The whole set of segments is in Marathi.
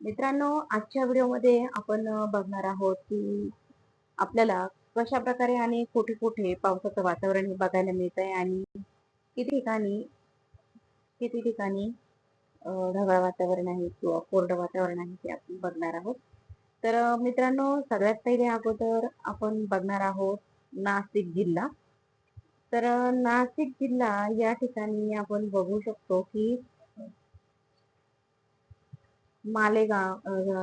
मित्रांनो, आजच्या व्हिडिओमध्ये आपण बघणार आहोत की आपल्याला कशा प्रकारे आणि कुठे कुठे पावसाचं वातावरण हे बघायला मिळत आहे आणि किती ठिकाणी किती ठिकाणी ढगाळ वातावरण आहे किंवा कोरडं वातावरण आहे ते आपण बघणार आहोत. तर मित्रांनो, सगळ्यात पहिले अगोदर आपण बघणार आहोत नाशिक जिल्हा. तर नाशिक जिल्हा या ठिकाणी आपण बघू शकतो की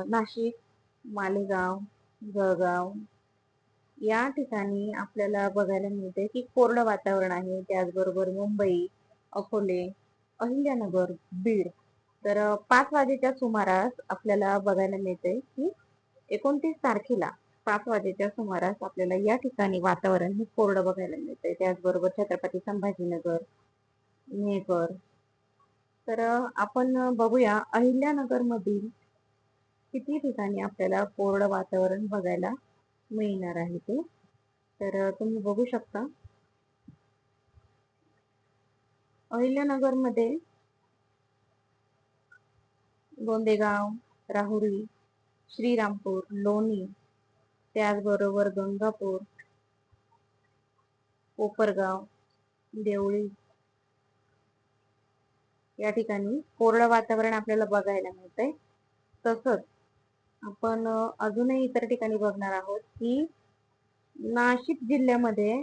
नाशिक, मालेगाव, जळगाव या ठिकाणी आपल्याला बघायला मिळते की कोरडं वातावरण आहे. त्याचबरोबर मुंबई, अकोले, अहिल्यानगर, बीड. तर 5 वाजेच्या सुमारास आपल्याला बघायला मिळते की 29 तारखेला 5 वाजेच्या सुमारास आपल्याला या ठिकाणी वातावरण हे कोरडं बघायला मिळतंय. त्याचबरोबर छत्रपती संभाजीनगर, मेहकर. तर आपण बघूया अहिल्यानगर मधील किती ठिकाणी आपल्याला कोरडं वातावरण बघायला मिळणार आहे ते. तर तुम्ही बघू शकता अहिल्यानगर मध्ये गोंदेगाव, राहुरी, श्रीरामपूर, लोणी, त्याचबरोबर गंगापूर, कोपरगाव, देवळी या ठिकाणी कोरडं वातावरण आपल्याला बघायला मिळतंय. तसंच आपण अजूनही इतर ठिकाणी बघणार आहोत की नाशिक जिल्ह्यामध्ये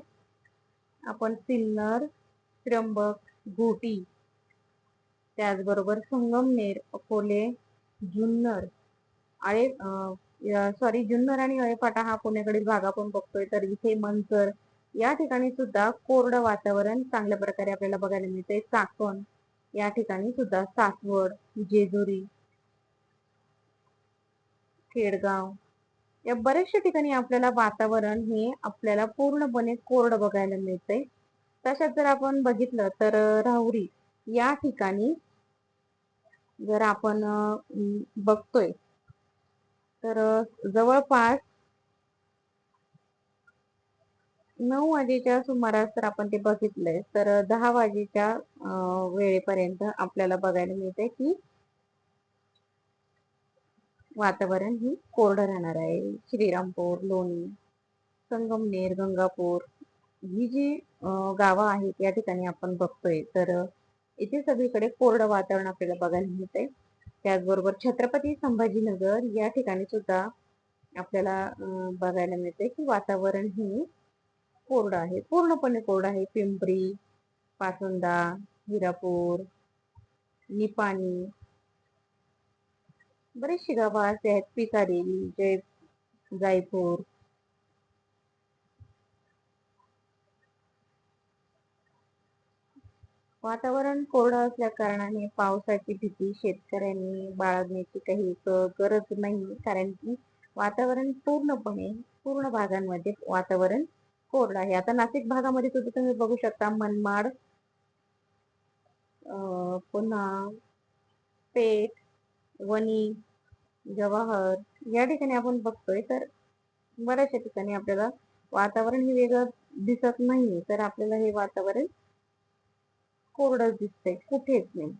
आपण सिन्नर, त्र्यंबक, घोटी, त्याचबरोबर संगमनेर, अकोले, जुन्नर, जुन्नर आणि आळेफाटा हा पुण्याकडील भाग आपण बघतोय. तर इथे मंचर या ठिकाणी सुद्धा कोरडं वातावरण चांगल्या प्रकारे आपल्याला बघायला मिळते. चाकण या ठिकाणी सुद्धा, सासवड, जेजुरी, खेडगाव या बऱ्याचशा ठिकाणी आपल्याला वातावरण हे आपल्याला पूर्णपणे कोरडं बघायला मिळतंय. तशात जर आपण बघितलं तर राहुरी या ठिकाणी जर आपण बघतोय तर जवळपास 9 वाजेच्या सुमारास जर आपण ते बघितलंय तर 10 वाजेच्या वेळेपर्यंत आपल्याला बघायला मिळते की वातावरण ही कोरडं राहणार आहे. श्रीरामपूर, लोणी, संगमनेर, गंगापूर ही जी गावं आहेत या ठिकाणी आपण बघतोय तर इथे सगळीकडे कोरडं वातावरण आपल्याला बघायला मिळतंय. त्याचबरोबर छत्रपती संभाजीनगर या ठिकाणी सुद्धा आपल्याला बघायला मिळते की वातावरण हे कोरडं आहे, पूर्णपणे कोरडं आहे. पिंपरी, पासंदा, हिरापूर, निपाणी बरीचशी गावं असे आहेत. पिसारी, जायपूर. वातावरण कोरडं असल्या कारणाने पावसाची भीती शेतकऱ्यांनी बाळगण्याची काही गरज नाही, कारण की वातावरण पूर्ण भागांमध्ये वातावरण कोरडं आहे. आता नाशिक भागामध्ये सुद्धा तुम्ही बघू शकता मनमाड, पुन्हा पेठ, वणी, जवाहर या ठिकाणी आपण बघतोय तर बऱ्याचशा ठिकाणी आपल्याला वातावरण हे वेगळं दिसत नाही, तर आपल्याला हे वातावरण कोरडं दिसतंय, कुठेच नाही.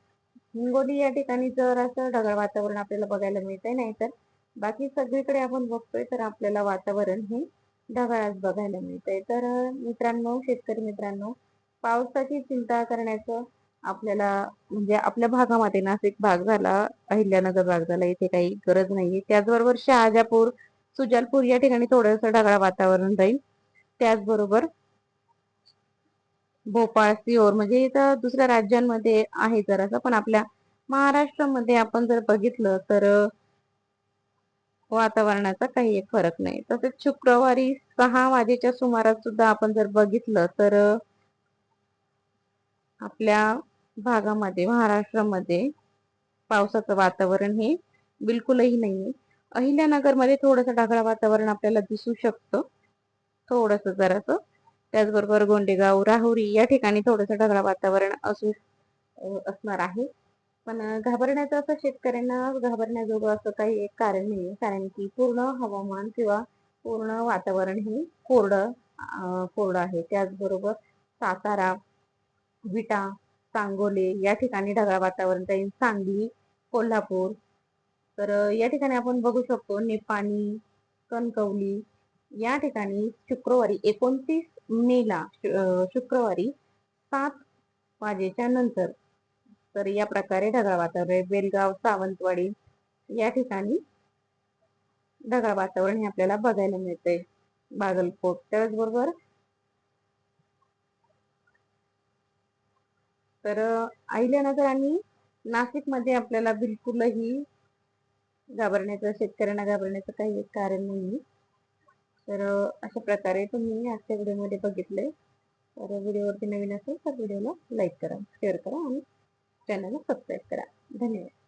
हिंगोली या ठिकाणी जर असं ढगाळ वातावरण आपल्याला बघायला मिळतंय, नाही तर बाकी सगळीकडे आपण बघतोय तर आपल्याला वातावरण हे ढगाळच बघायला मिळतंय. तर मित्रांनो, शेतकरी मित्रांनो, पावसाची चिंता करण्याचं आपल्याला म्हणजे आपल्या भागामध्ये नाशिक भाग झाला, अहिल्यानगर भाग झाला, इथे काही गरज नाहीये. त्याचबरोबर शहाजापूर, सुजालपूर या ठिकाणी थोडंसं ढगाळ वातावरण राहील. त्याचबरोबर भोपाळ, सिहोर म्हणजे इथं दुसऱ्या राज्यांमध्ये आहे जरासं, पण आपल्या महाराष्ट्रामध्ये आपण जर बघितलं तर वातावरणाचा काही एक फरक नाही. तसेच शुक्रवारी 6 वाजेच्या सुमारास सुद्धा आपण जर बघितलं तर आपल्या भागामध्ये महाराष्ट्रामध्ये पावसाचं वातावरण हे बिलकुलही नाहीये. अहिल्यानगरमध्ये थोडंसं ढगाळ वातावरण आपल्याला दिसू शकतं, थोडंसं जरासं. त्याचबरोबर गोंडेगाव, राहुरी या ठिकाणी थोडंसं ढगाळ वातावरण असणार आहे. पण घाबरण्याचं असं शेतकऱ्यांना घाबरण्याजोगं असं काही एक कारण नाही, कारण की पूर्ण हवामान किंवा पूर्ण वातावरण हे कोरडं आहे. त्याचबरोबर सातारा, विटा, सांगोले या ठिकाणी ढगाळ वातावरण राहील. सांगली, कोल्हापूर, तर या ठिकाणी आपण बघू शकतो निपाणी, कणकवली या ठिकाणी शुक्रवारी 29 मेला शुक्रवारी 7 वाजेच्या नंतर तर या प्रकारे ढगाळ वातावरण आहे. बेलगाव, सावंतवाडी या ठिकाणी ढगाळ वातावरण हे आपल्याला बघायला मिळते. बागलकोट त्याचबरोबर तर अहिल्यानगर आणि नाशिक मध्ये आपल्याला बिलकुलही घाबरण्याचं शेतकऱ्यांना घाबरण्याचं काही कारण नाही. तर अशा प्रकारे तुम्ही आजच्या व्हिडिओमध्ये बघितले. तर व्हिडिओवरती नवीन असेल तर व्हिडिओला लाईक करा, शेअर करा आणि चॅनलला सबस्क्राईब करा. धन्यवाद.